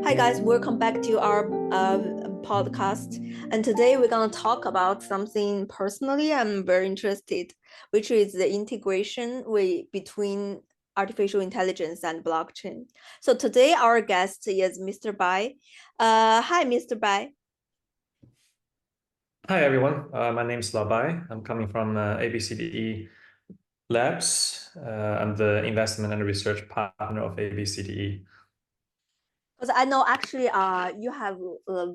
Hi guys, welcome back to our podcast. And today we're gonna talk about something personally I'm very interested, which is the integration between artificial intelligence and blockchain. So today our guest is Mr. Bai. Hi, Mr. Bai. Hi, everyone. My name is Labai. I'm coming from ABCDE Labs. I'm the investment and research partner of ABCDE. Because I know actually you have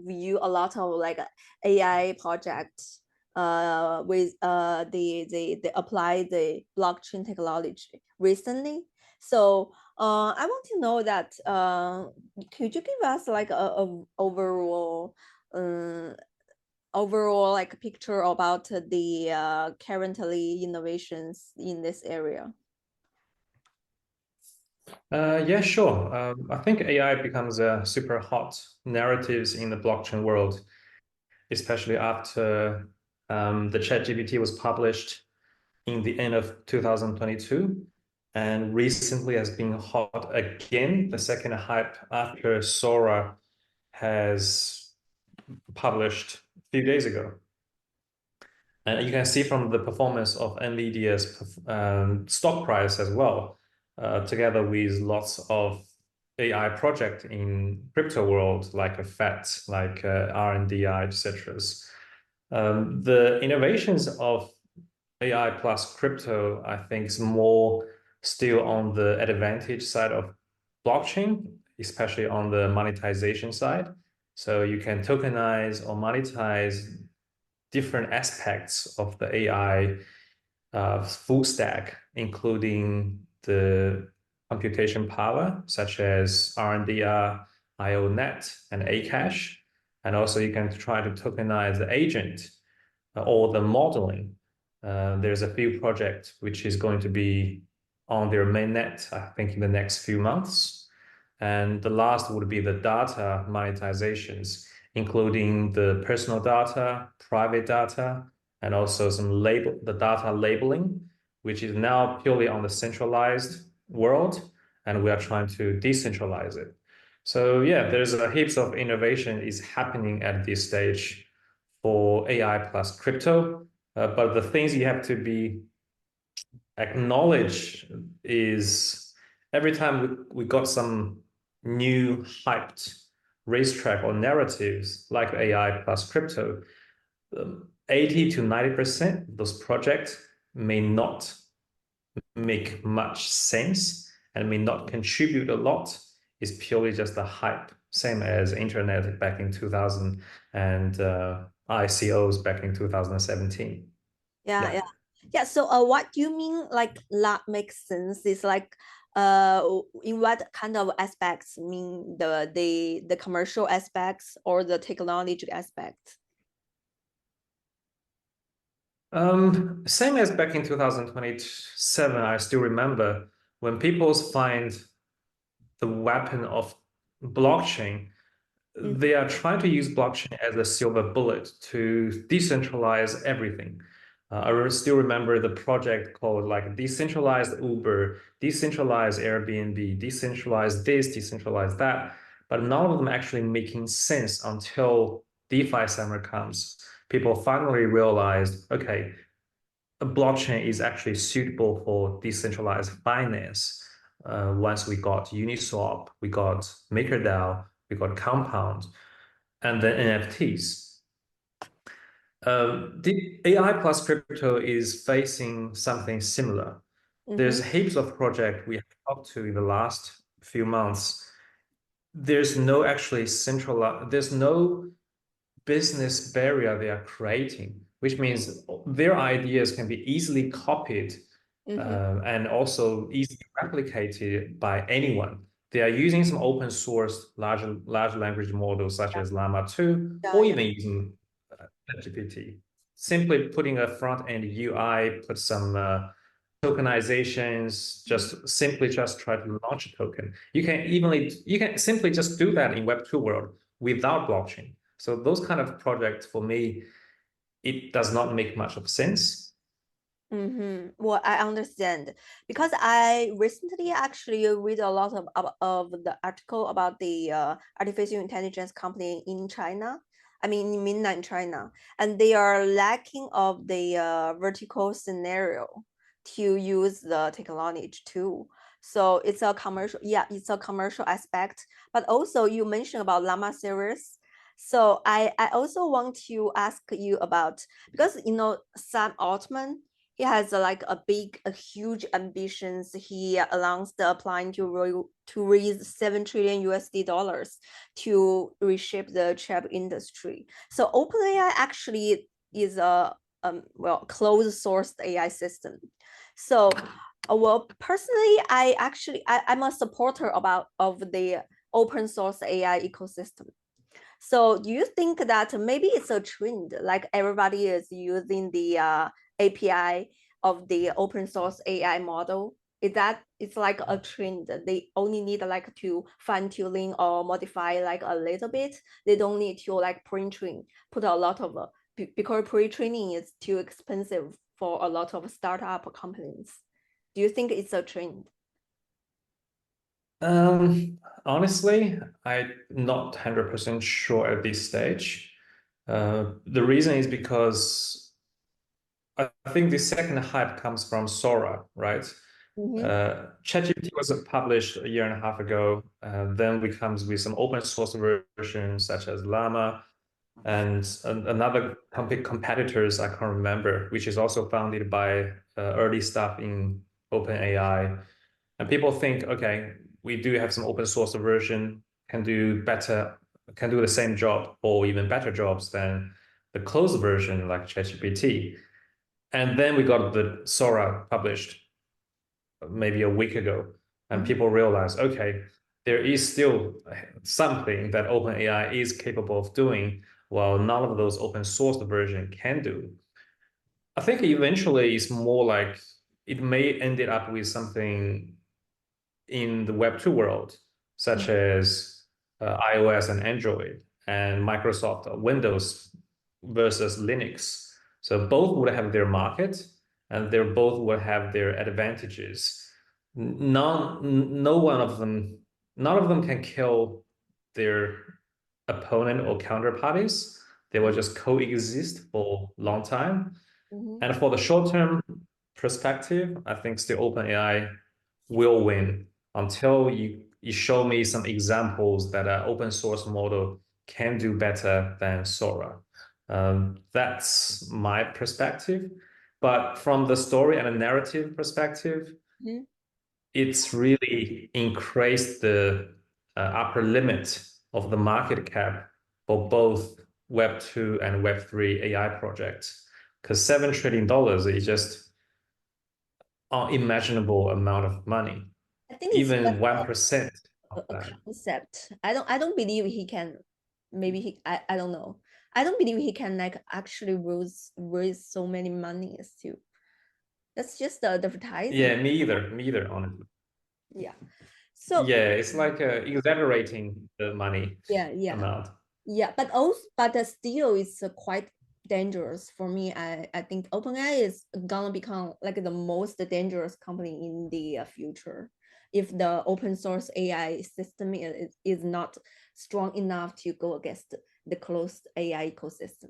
viewed a lot of like AI projects with they apply the blockchain technology recently. So I want to know that could you give us like a uh, overall like picture about the currently innovations in this area? Yeah, sure. I think AI becomes super hot narratives in the blockchain world, especially after the ChatGPT was published in the end of 2022, and recently has been hot again, the second hype after Sora has published a few days ago. And you can see from the performance of NVIDIA's stock price as well, together with lots of AI project in crypto world, like a FET, like RNDI, etc. The innovations of AI plus crypto, I think, is more still on the advantage side of blockchain, especially on the monetization side. So you can tokenize or monetize different aspects of the AI full stack, including the computation power, such as RNDR, IONet, and Akash. And also you can try to tokenize the agent or the modeling. There's a few projects which is going to be on their mainnet, I think, in the next few months. And the last would be the data monetizations, including the personal data, private data, and also the data labeling, which is now purely on the centralized world, and we are trying to decentralize it. So yeah, there's a heaps of innovation is happening at this stage for AI plus crypto. But the things you have to be acknowledge is every time we got some new hyped racetrack or narratives like AI plus crypto, 80 to 90% of those projects may not make much sense and may not contribute a lot. It's purely just a hype, same as internet back in 2000 and ICOs back in 2017. Yeah, Yeah. yeah. Yeah, so what do you mean like that makes sense? Is like in what kind of aspects mean the commercial aspects or the technology aspects? Same as back in 2027, I still remember when people find the weapon of blockchain, they are trying to use blockchain as a silver bullet to decentralize everything. I still remember the project called like decentralized Uber, decentralized Airbnb, decentralized this, decentralized that, but none of them actually making sense until DeFi summer comes. People finally realized, okay, a blockchain is actually suitable for decentralized finance. Once we got Uniswap, we got MakerDAO, we got Compound, and then NFTs. The AI plus crypto is facing something similar. There's heaps of projects we have talked to in the last few months. There's no actually there's no business barrier they are creating, which means their ideas can be easily copied and also easily replicated by anyone. They are using some open source large language models such as Llama 2 Yeah, or yeah. even using ChatGPT. Simply putting a front end UI, put some tokenizations, just try to launch a token. You can simply just do that in Web2 world without blockchain. So those kind of projects for me, it does not make much of sense. Well, I understand because I recently actually read a lot of the article about the artificial intelligence company in China. I mean, in mainland China, and they are lacking of the vertical scenario to use the technology too. So it's a commercial, yeah, it's a commercial aspect. But also you mentioned about Llama series. So I also want to ask you about because you know Sam Altman he has like a huge ambitions. He announced applying to raise 7 trillion USD dollars to reshape the chip industry. So OpenAI actually is a well closed sourced AI system. So well personally I'm a supporter about of the open source AI ecosystem. So do you think that maybe it's a trend, like everybody is using the API of the open source AI model? Is that it's like a trend? They only need like to fine tuning or modify like a little bit. They don't need to like pre-train, put a lot of because pre-training is too expensive for a lot of startup companies. Do you think it's a trend? Honestly, I'm not 100% sure at this stage. The reason is because I think the second hype comes from Sora, right? Mm-hmm. ChatGPT was published a year and a half ago. Then we comes with some open source versions such as Llama and another competitors I can't remember, which is also founded by early staff in OpenAI. And people think, okay, we do have some open source version, can do better, can do the same job or even better jobs than the closed version like ChatGPT. And then we got the Sora published maybe a week ago, and Mm-hmm. people realize, okay, there is still something that OpenAI is capable of doing, while none of those open source version can do. I think eventually it's more like it may end it up with something in the Web2 world, such as iOS and Android, and Microsoft Windows versus Linux. So both would have their market, and they both would have their advantages. No one of them, none of them can kill their opponent or counterparties. They will just coexist for a long time. Mm-hmm. And for the short term perspective, I think still OpenAI will win until you show me some examples that an open source model can do better than Sora. That's my perspective. But from the story and the narrative perspective, Mm-hmm. it's really increased the upper limit of the market cap for both Web2 and Web3 AI projects. Because $7 trillion is just unimaginable amount of money. I think it's just Even 1% of a that. concept. I don't believe he can. Maybe I don't know. I don't believe he can like actually raise so many monies too. That's just the advertising. Yeah, me either, honestly. Yeah. So Yeah, it's like exaggerating the money yeah, yeah. amount. Yeah, but also, but still, it's quite dangerous for me. I think OpenAI is gonna become like the most dangerous company in the future if the open source AI system is not strong enough to go against the closed AI ecosystem.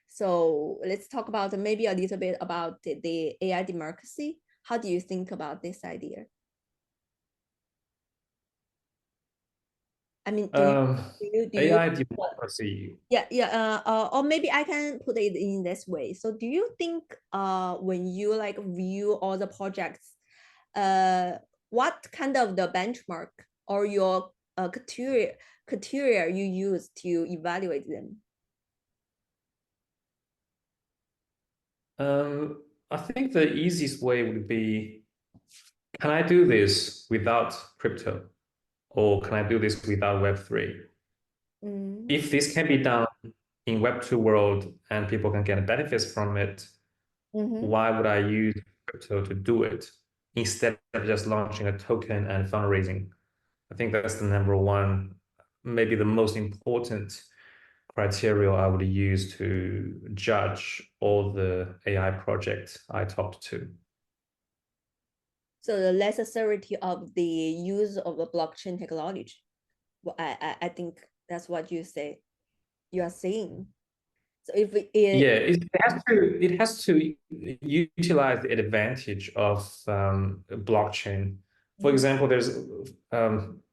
So let's talk about maybe a little bit about the AI democracy. How do you think about this idea? I mean, Um, do you AI democracy. yeah, yeah, or maybe I can put it in this way. So do you think when you like view all the projects, uh what kind of the benchmark or your criteria you use to evaluate them? I think the easiest way would be, can I do this without crypto? Or can I do this without Web3? Mm, If this can be done in Web2 world and people can get benefits from it, mm-hmm, why would I use crypto to do it instead of just launching a token and fundraising? I think that's the number one, maybe the most important criteria I would use to judge all the AI projects I talked to. So the necessity of the use of the blockchain technology. Well, I think that's what you are saying. So if Yeah, it has to utilize the advantage of blockchain. For Mhm. example, there's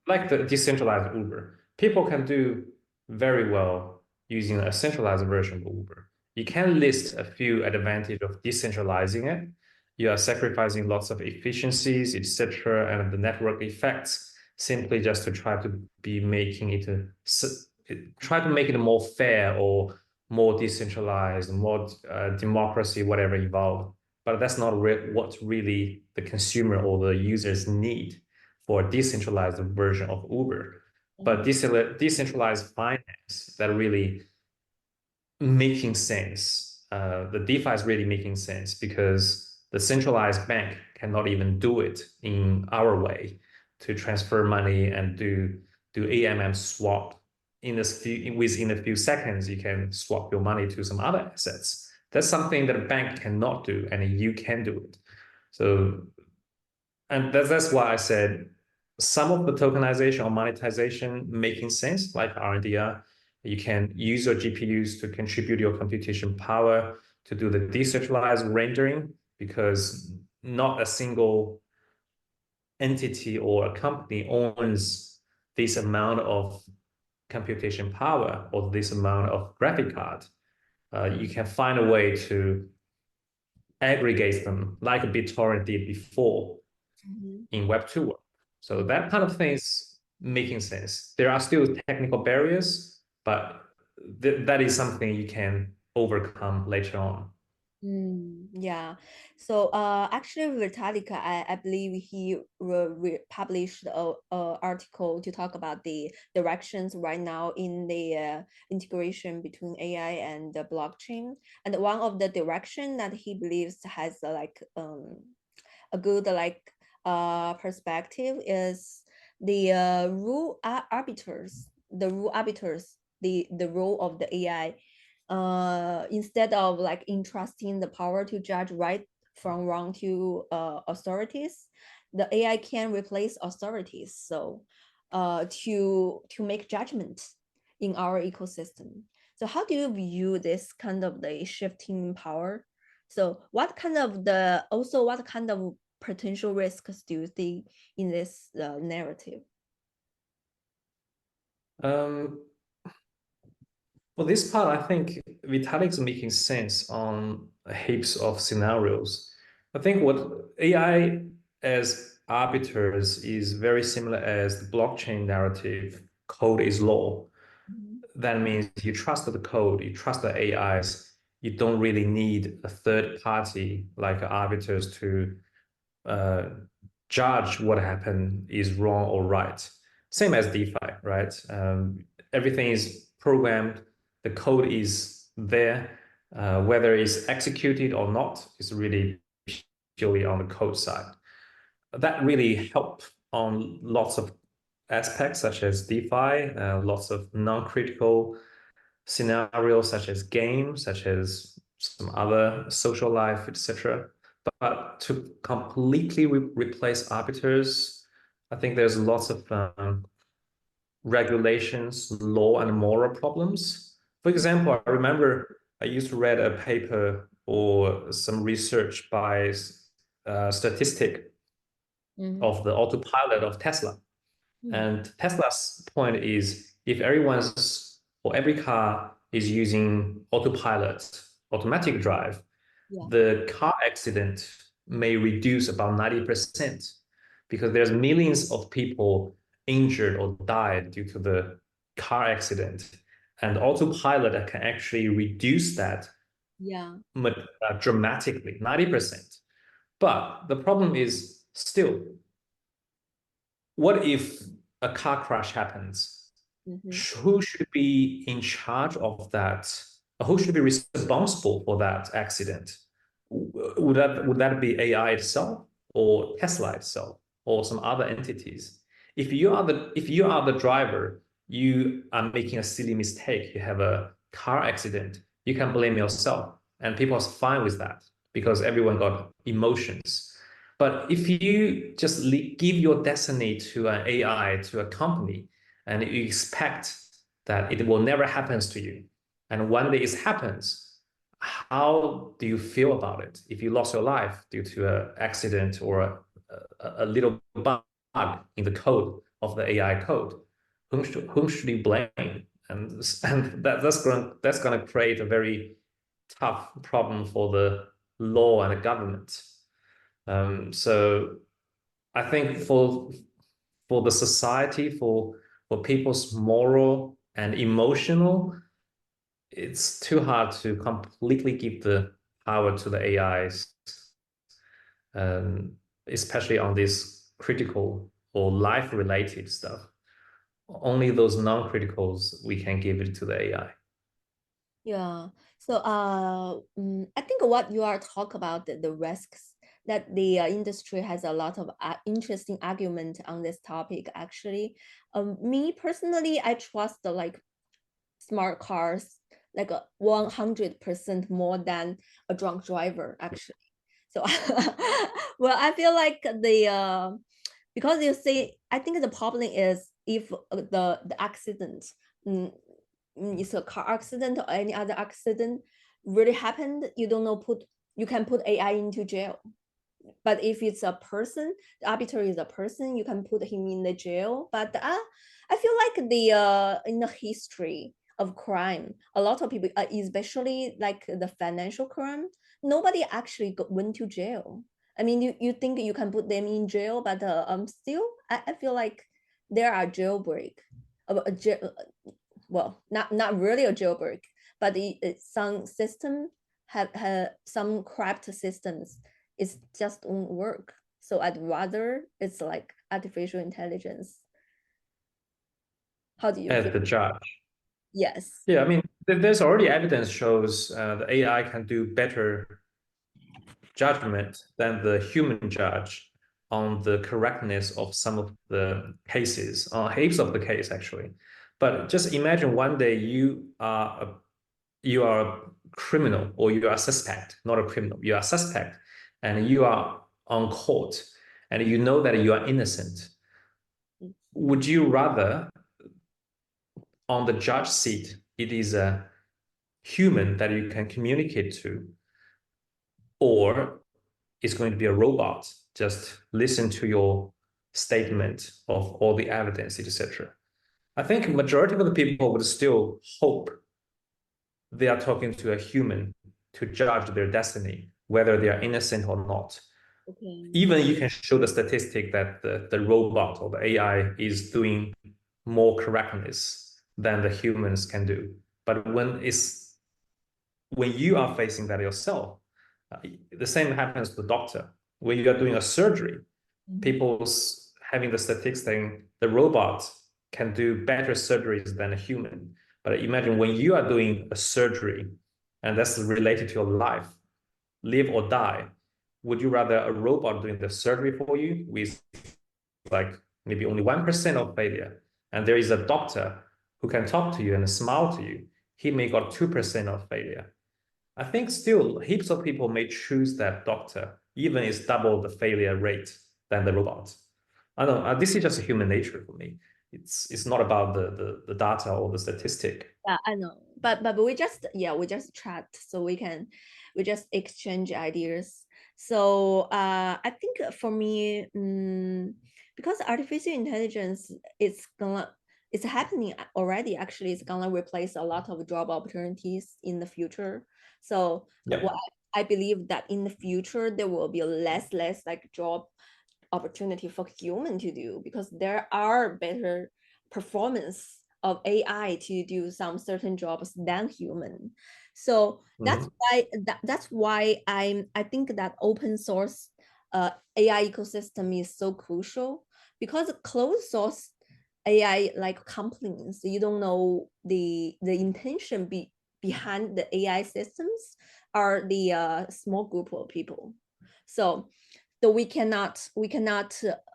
like the decentralized Uber. People can do very well using a centralized version of Uber. You can list a few advantages of decentralizing it. You are sacrificing lots of efficiencies, etc., and the network effects simply just to try to be making it try to make it more fair or more decentralized, more democracy, whatever involved. But that's not what really the consumer or the users need for a decentralized version of Uber. But Mhm. decentralized finance that really making sense. The DeFi is really making sense because the centralized bank cannot even do it in our way to transfer money and do AMM swap within a few seconds. You can swap your money to some other assets. That's something that a bank cannot do, and you can do it. So, and that's why I said some of the tokenization or monetization making sense, like RDR. You can use your GPUs to contribute your computation power to do the decentralized rendering because not a single entity or a company owns this amount of computation power or this amount of graphic card. You can find a way to aggregate them like BitTorrent did before Mhm. in Web2 world. So that kind of things making sense. There are still technical barriers, but that is something you can overcome later on. Yeah. So actually Vitalik, I believe he published a article to talk about the directions right now in the integration between AI and the blockchain. And one of the direction that he believes has like a good like perspective is the rule arbiters, the role of the AI, instead of like entrusting the power to judge right from wrong to authorities, the AI can replace authorities. So to make judgment in our ecosystem. So how do you view this kind of the shifting power? So what kind of the also what kind of potential risks do you think in this narrative? Um, for this part, I think Vitalik's making sense on heaps of scenarios. I think what AI as arbiters is very similar as the blockchain narrative, code is law. Mhm. That means you trust the code, you trust the AIs. You don't really need a third party like arbiters to uh, judge what happened is wrong or right. Same as DeFi, right? Everything is programmed, the code is there. Whether it's executed or not is really purely on the code side. That really help on lots of aspects such as DeFi, lots of non-critical scenarios such as games, such as some other social life, etc. But to completely replace arbiters, I think there's lots of regulations, law, and moral problems. For example, I remember I used to read a paper or some research by statistic Mhm. of the autopilot of Tesla. Mhm. And Tesla's point is if everyone's or every car is using autopilot, automatic drive, Yeah. the car accident may reduce about 90% because there's millions of people injured or died due to the car accident. And autopilot can actually reduce that Yeah. dramatically, 90%. But the problem is still, what if a car crash happens? Mhm. Who should be in charge of that? Who should be responsible for that accident? Would that be AI itself or Tesla itself or some other entities? If you are the driver, you are making a silly mistake, you have a car accident, you can blame yourself. And people are fine with that because everyone got emotions. But if you just give your destiny to an AI, to a company, and you expect that it will never happen to you, and one day it happens, how do you feel about it? If you lost your life due to an accident or a little bug in the code of the AI code, whom should you blame? And that's going to create a very tough problem for the law and the government. So I think for the society, for people's moral and emotional, it's too hard to completely give the power to the AIs, um, especially on this critical or life-related stuff. Only those non-criticals we can give it to the AI. Yeah. So I think what you are talk about the risks that the industry has a lot of interesting argument on this topic. Actually, me personally, I trust the like smart cars like 100% more than a drunk driver. Actually, so well, I feel like because you see, I think the problem is if the accident. mm, it's a car accident or any other accident really happened, you don't know you can put AI into jail. But if it's a person, the arbiter is a person, you can put him in the jail. But I feel like the in the history of crime, a lot of people, especially like the financial crime, nobody actually went to jail. I mean, you think you can put them in jail, but still, I feel like there are jailbreak, well, not really a jailbreak, but some system have some corrupt systems. It just won't work. So I'd rather it's like artificial intelligence. How do you As feel? the judge. Yes. Yeah, I mean, there's already evidence shows the AI can do better judgment than the human judge on the correctness of some of the cases, heaps of the case actually. But just imagine one day you are a criminal or you are a suspect, not a criminal, you are a suspect, and you are on court and you know that you are innocent. Would you rather on the judge seat, it is a human that you can communicate to, or it's going to be a robot, just listen to your statement of all the evidence, etc. I think majority of the people would still hope they are talking to a human to judge their destiny, whether they are innocent or not. Okay. Even you can show the statistic that the robot or the AI is doing more correctness than the humans can do. But when you are facing that yourself, the same happens to the doctor. When you are doing a surgery, people's having the statistics saying the robot can do better surgeries than a human. But imagine when you are doing a surgery and that's related to your life, live or die, would you rather a robot doing the surgery for you with like maybe only 1% of failure, and there is a doctor who can talk to you and smile to you, he may got 2% of failure. I think still heaps of people may choose that doctor, even it's double the failure rate than the robot. I don't know. This is just human nature for me. It's not about the data or the statistic. Yeah, I know. But we just we just chat so we just exchange ideas. So I think for me, because artificial intelligence it's happening already. Actually, it's gonna replace a lot of job opportunities in the future. So Yeah. what I believe that in the future there will be less like job opportunity for human to do because there are better performance of AI to do some certain jobs than human. So Mhm. that's why I think that open source AI ecosystem is so crucial because closed source AI like companies, you don't know the intention behind the AI systems are the small group of people. So though we cannot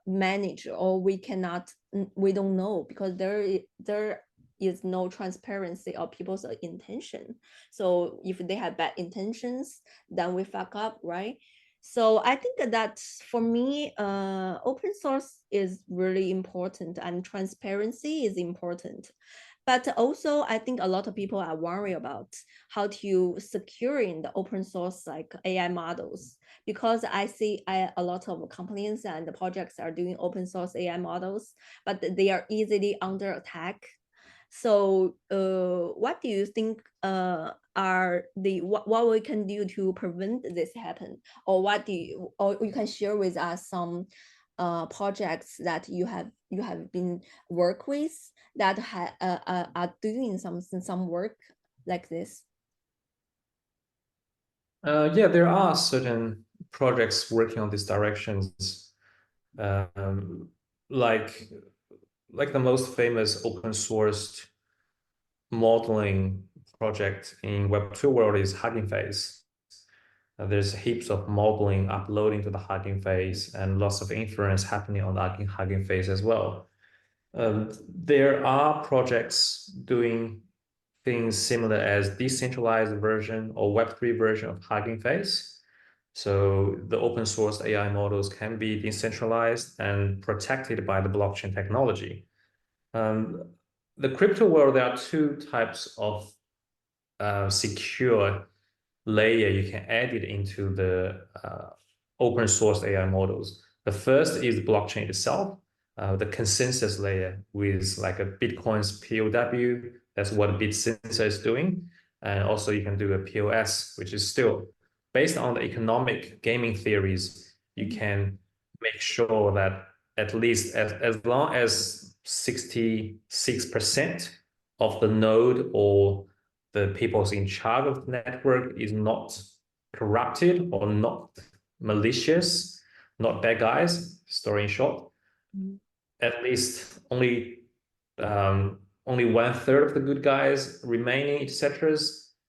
manage, or we don't know, because there is no transparency of people's intention. So if they have bad intentions, then we fuck up, right? So I think that for me, open source is really important and transparency is important. But also, I think a lot of people are worried about how to secure in the open source like AI models, because I see a lot of companies and the projects are doing open source AI models, but they are easily under attack. So, what do you think are the what we can do to prevent this happen, or or you can share with us some projects that you have been work with that are doing some work like this? Yeah, there are certain projects working on these directions, um, like the most famous open sourced modeling project in Web2 world is Hugging Face. There's heaps of modeling uploading to the Hugging Face and lots of inference happening on the Hugging Face as well. There are projects doing things similar as decentralized version or Web3 version of Hugging Face. So the open source AI models can be decentralized and protected by the blockchain technology. Um, the crypto world, there are two types of secure layer you can add it into the open source AI models. The first is the blockchain itself, the consensus layer with like a Bitcoin's POW. That's what BitSensor is doing. And also you can do a POS, which is still based on the economic gaming theories. You can make sure that at least as long as 66% of the node or the people in charge of the network is not corrupted or not malicious, not bad guys, story in short, at least only 1/3 of the good guys remaining, etc.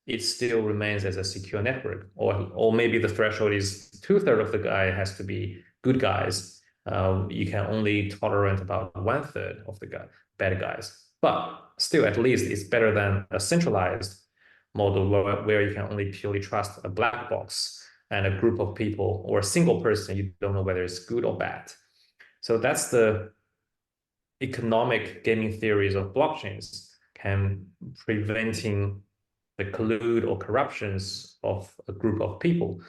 It still remains as a secure network. Or maybe the threshold is 2/3 of the guy has to be good guys. You can only tolerate about 1/3 of the bad guys. But still, at least it's better than a centralized model where you can only purely trust a black box and a group of people or a single person. You don't know whether it's good or bad. So that's the economic gaming theories of blockchains can preventing the collude or corruptions of a group of people.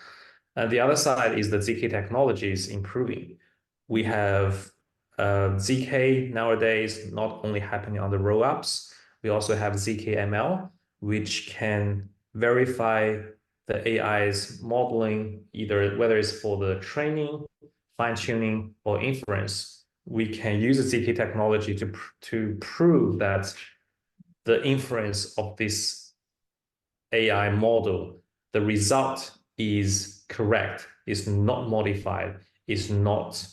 And the other side is that ZK technology is improving. We have ZK nowadays not only happening on the rollups, we also have ZK-ML, which can verify the AI's modeling, either whether it's for the training, fine-tuning, or inference. We can use the ZK technology to prove that the inference of this AI model, the result is correct, is not modified, is not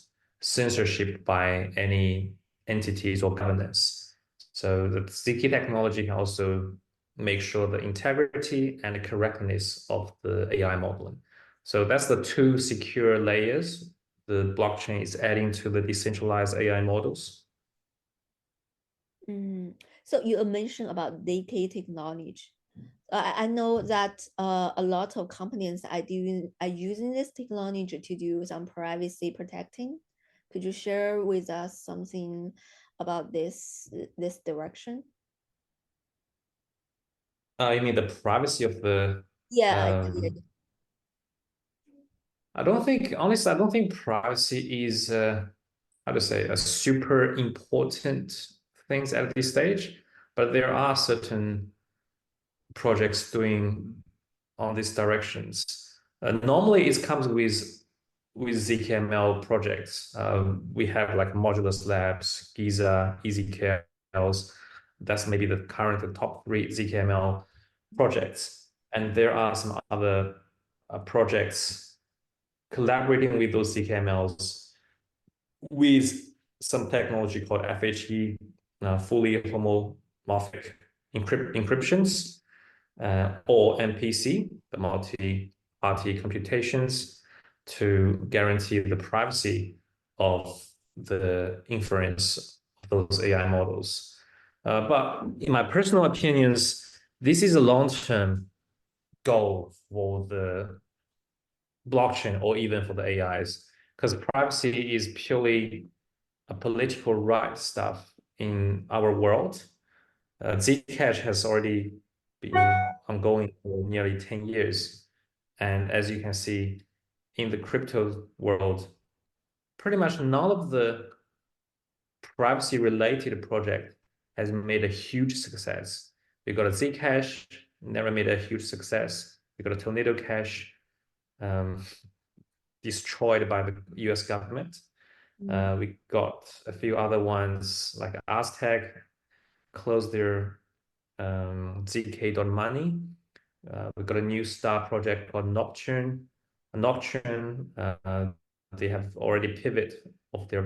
censorship by any entities or governance. So the ZK technology can also make sure the integrity and the correctness of the AI modeling. So that's the two secure layers the blockchain is adding to the decentralized AI models. So you mentioned about ZK technology. I know that a lot of companies are using this technology to do some privacy protecting. Could you share with us something about this direction? You mean the privacy of the Yeah, um, I don't think, honestly, I don't think privacy is, how to say, a super important things at this stage, but there are certain projects doing on these directions. Normally, it comes with ZKML projects. We have like Modulus Labs, Giza, EasyKLs. That's maybe the current top three ZKML projects. And there are some other projects collaborating with those ZKMLs with some technology called FHE, fully homomorphic encryptions, or MPC, the multi-party computations. to guarantee the privacy of the inference of those AI models. But in my personal opinions, this is a long-term goal for the blockchain or even for the AIs, because privacy is purely a political right stuff in our world. Zcash has already been ongoing for nearly 10 years. And as you can see, in the crypto world, pretty much none of the privacy related project has made a huge success. We got a Zcash, never made a huge success. We got a Tornado Cash, um, destroyed by the US government. We got a few other ones like Aztec, closed their zk.money. We've got a new star project called Nocturne. Nocturne, they have already pivoted of their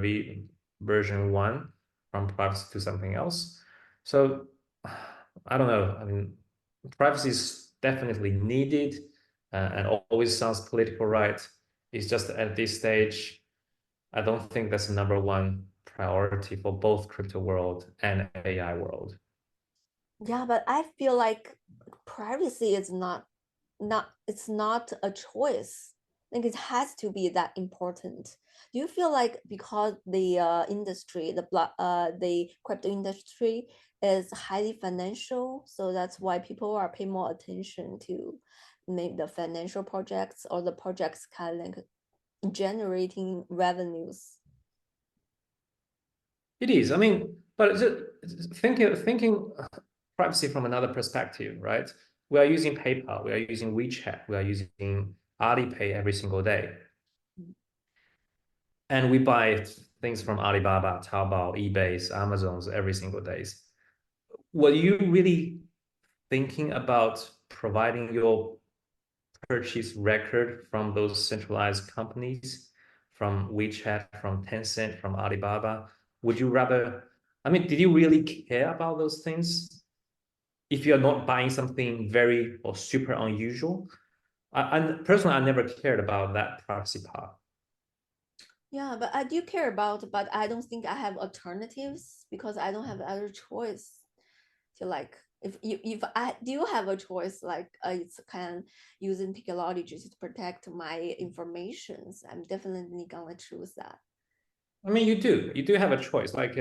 version 1 from privacy to something else. So I don't know. I mean, privacy is definitely needed and always sounds political right. It's just at this stage, I don't think that's the number one priority for both crypto world and AI world. Yeah, but I feel like privacy is not it's not a choice. I think it has to be that important. Do you feel like because the industry, the crypto industry is highly financial, so that's why people are paying more attention to maybe the financial projects or the projects kind of like generating revenues? It is. I mean, but thinking privacy from another perspective, right? We are using PayPal, we are using WeChat, we are using Alipay every single day, and we buy things from Alibaba, Taobao, eBay's, Amazon's every single days. Were you really thinking about providing your purchase record from those centralized companies, from WeChat, from Tencent, from Alibaba? Would you rather, I mean, did you really care about those things if you're not buying something very or super unusual? I personally, I never cared about that privacy part. Yeah, but I do care about, but I don't think I have alternatives because I don't have other choice to like if I do have a choice like it's kind of using technology to protect my informations, I'm definitely gonna choose that. I mean, you do have a choice. Like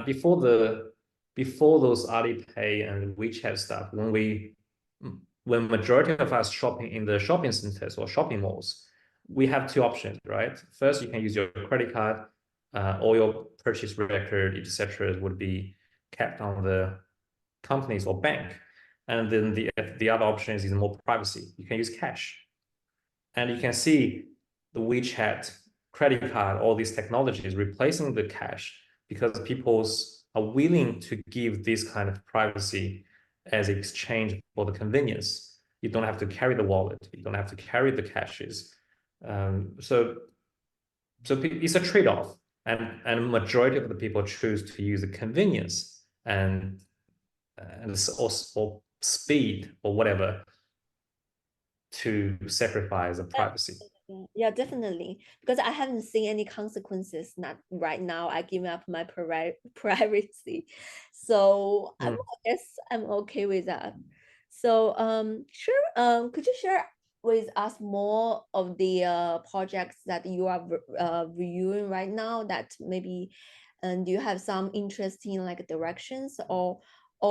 before those Alipay and WeChat stuff, when majority of us shopping in the shopping centers or shopping malls, we have two options, right? First, you can use your credit card, all your purchase record, etc., would be kept on the companies or bank, and then the other option is more privacy. You can use cash. And you can see the WeChat, credit card, all these technologies replacing the cash because people are willing to give this kind of privacy as exchange for the convenience. You don't have to carry the wallet. You don't have to carry the cashes. So it's a trade-off, and majority of the people choose to use the convenience or speed or whatever to sacrifice the privacy. Yeah, definitely. Because I haven't seen any consequences. Not right now. I give up my privacy, so I guess I'm okay with that. So, sure. Could you share with us more of the projects that you are reviewing right now? That maybe, and do you have some interesting like directions or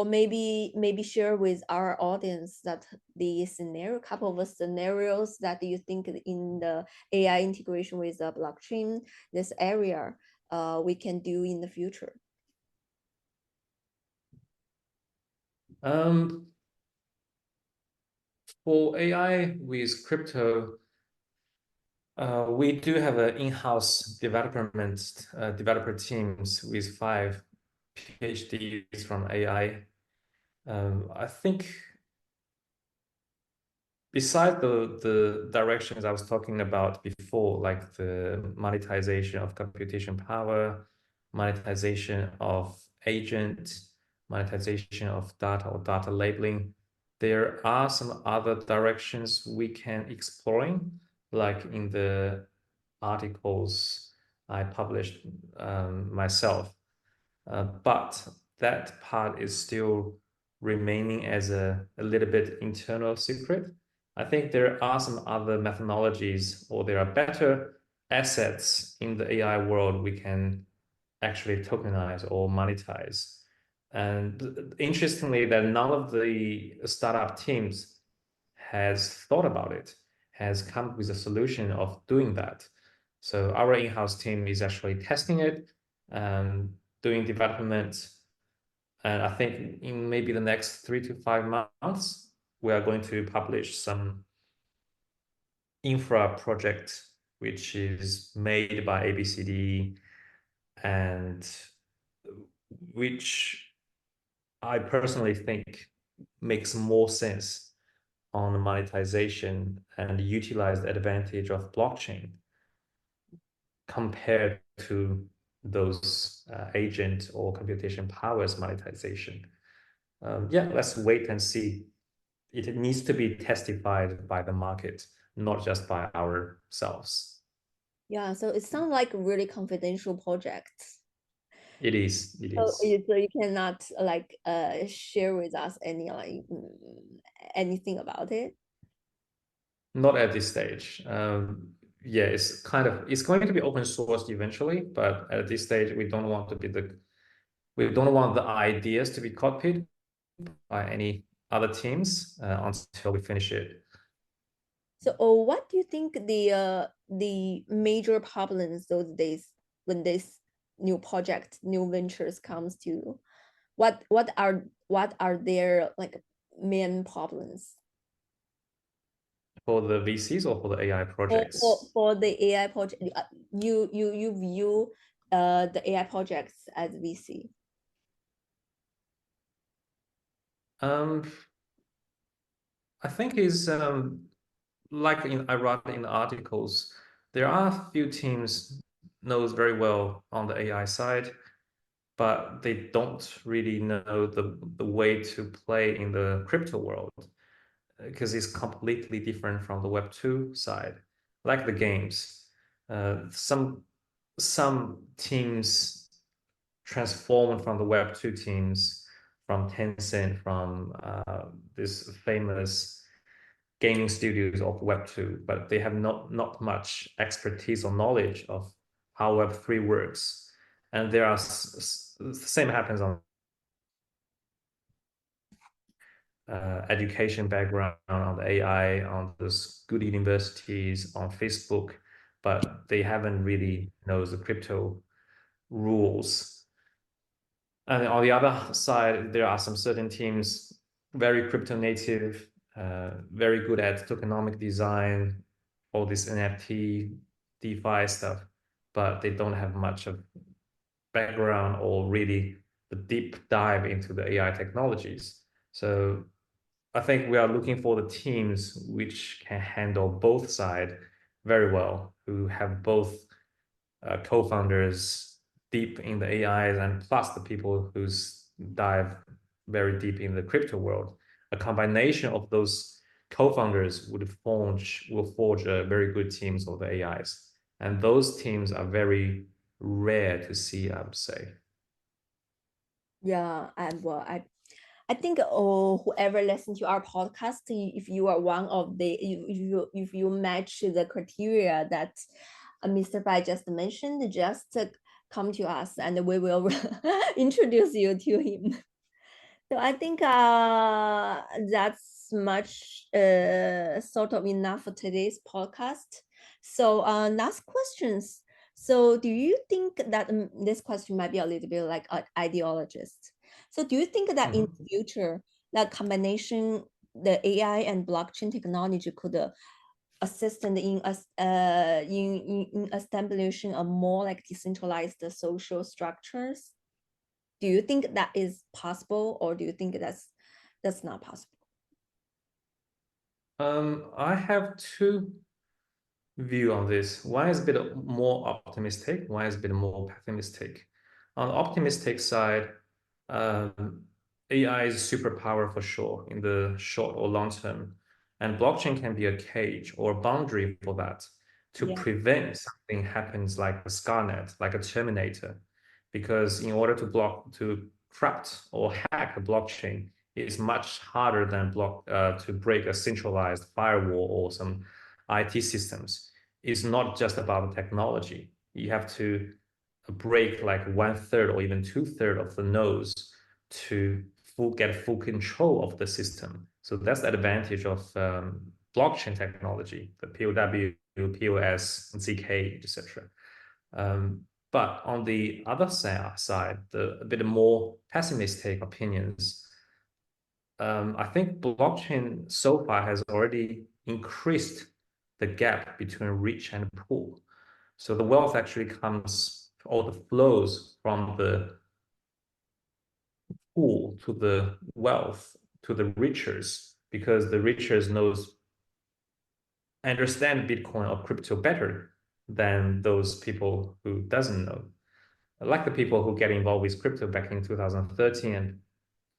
maybe share with our audience that the scenario couple of scenarios that you think in the AI integration with the blockchain this area we can do in the future. For AI with crypto, we do have an in-house developer teams with 5 PhDs from AI. I think besides the directions I was talking about before, like the monetization of computation power, monetization of agent, monetization of data or data labeling, there are some other directions we can exploring, like in the articles I published myself. But that part is still remaining as a little bit internal secret. I think there are some other methodologies, or there are better assets in the AI world we can actually tokenize or monetize. And interestingly, that none of the startup teams has thought about it, has come with a solution of doing that. So our in-house team is actually testing it and doing development. And I think in maybe the next 3 to 5 months, we are going to publish some infra project, which is made by ABCD and which I personally think makes more sense on the monetization and utilize the advantage of blockchain compared to those agent or computation powers monetization. Yeah, let's wait and see. It needs to be testified by the market, not just by ourselves. Yeah, so it sounds like a really confidential project. It is, it So, is. so you cannot like share with us any like anything about it. Not at this stage. Yeah, it's going to be open sourced eventually, but at this stage, we don't want the ideas to be copied by any other teams until we finish it. So, what do you think the major problems those days when this new project, new ventures comes to? What are their like main problems For the VCs or for the AI for for, projects? for the AI project? You view the AI projects as VC. Um, I think is like I wrote in the articles, there are a few teams knows very well on the AI side, but they don't really know the way to play in the crypto world because it's completely different from the Web 2 side, like the games. Some teams transformed from the Web 2 teams, from Tencent, from this famous gaming studios of Web 2, but they have not much expertise or knowledge of how Web 3 works. And there are the same happens on education background, on the AI, on those good universities, on Facebook, but they haven't really knows the crypto rules. And on the other side, there are some certain teams very crypto native, very good at tokenomic design, all this NFT, DeFi stuff, but they don't have much of background or really the deep dive into the AI technologies. So I think we are looking for the teams which can handle both sides very well, who have both co-founders deep in the AIs and plus the people who's dive very deep in the crypto world. A combination of those co-founders will forge a very good teams of the AIs. And those teams are very rare to see, I would say. Yeah, and well, I think whoever listens to our podcast, if you are one of the if you match the criteria that Mr. Bai just mentioned, just come to us and we will introduce you to him. So I think that's much sort of enough for today's podcast. So last questions. So do you think that this question might be a little bit like an ideologist? So do you think that in the Mhm. future, that combination, the AI and blockchain technology could assist in us in establishing a more like decentralized social structures? Do you think that is possible, or do you think that's not possible? I have two view on this. One is a bit more optimistic, one is a bit more pessimistic. On the optimistic side, AI is superpower for sure in the short or long term. And blockchain can be a cage or a boundary for that to Yeah. prevent something happens like a Scarnet, like a Terminator. Because in order to corrupt or hack a blockchain, it's much harder than to break a centralized firewall or some IT systems. It's not just about the technology. You have to break like 1/3 or even 2/3 of the nodes to get full control of the system. So that's the advantage of blockchain technology, the POW, POS, ZK, etc. But on the other side, a bit more pessimistic opinions, I think blockchain so far has already increased the gap between rich and poor. So the wealth actually comes, all the flows from the poor to the wealth to the richers, because the richers understand Bitcoin or crypto better than those people who doesn't know. Like the people who get involved with crypto back in 2013 and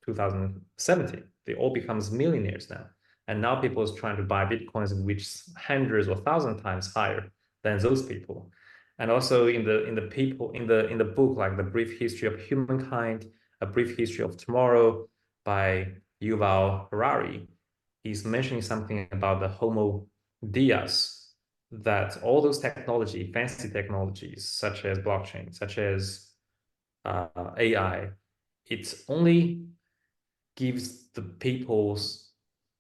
2017, they all becomes millionaires now. And now people is trying to buy Bitcoins, which hundreds or thousand times higher than those people. And also in the book, like The Brief History of Humankind, A Brief History of Tomorrow by Yuval Harari, he's mentioning something about the Homo Deus, that all those technology, fancy technologies, such as blockchain, such as AI, it only gives the people's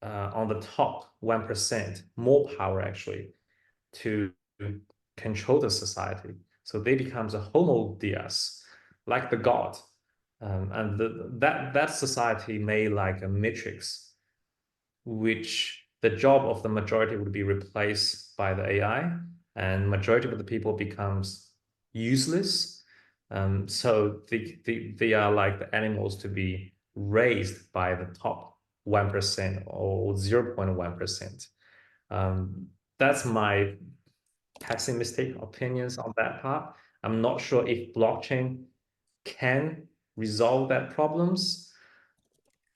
on the top 1% more power actually to control the society. So they becomes a homo deus, like the god. And that society made like a matrix, which the job of the majority would be replaced by the AI, and majority of the people becomes useless. So they are like the animals to be raised by the top 1% or 0.1%. That's my pessimistic opinions on that part. I'm not sure if blockchain can resolve that problems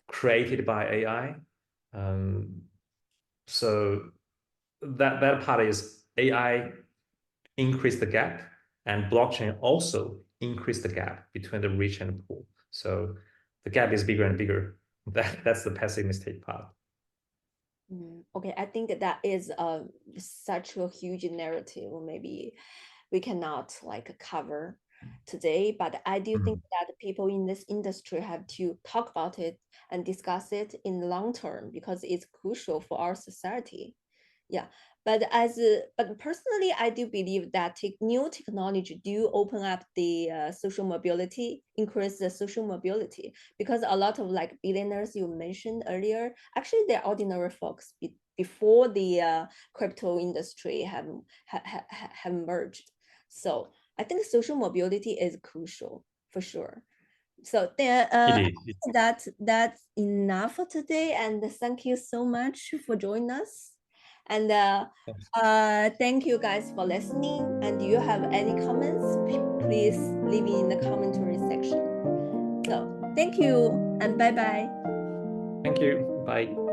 created by AI. Um, so that part is AI increase the gap, and blockchain also increase the gap between the rich and the poor. So the gap is bigger and bigger. That's the pessimistic part. Okay, I think that is such a huge narrative. Maybe we cannot like cover today, but I do think that people in this industry have to talk about it and discuss it in the long term because it's crucial for our society. Yeah, but personally, I do believe that new technology do open up the social mobility, increase the social mobility, because a lot of like billionaires you mentioned earlier, actually they're ordinary folks before the crypto industry have merged. So I think social mobility is crucial for sure. So then It is. that's enough for today, and thank you so much for joining us. And thank you guys for listening. And do you have any comments? Please leave it in the commentary section. So thank you and bye bye. Thank you. Bye.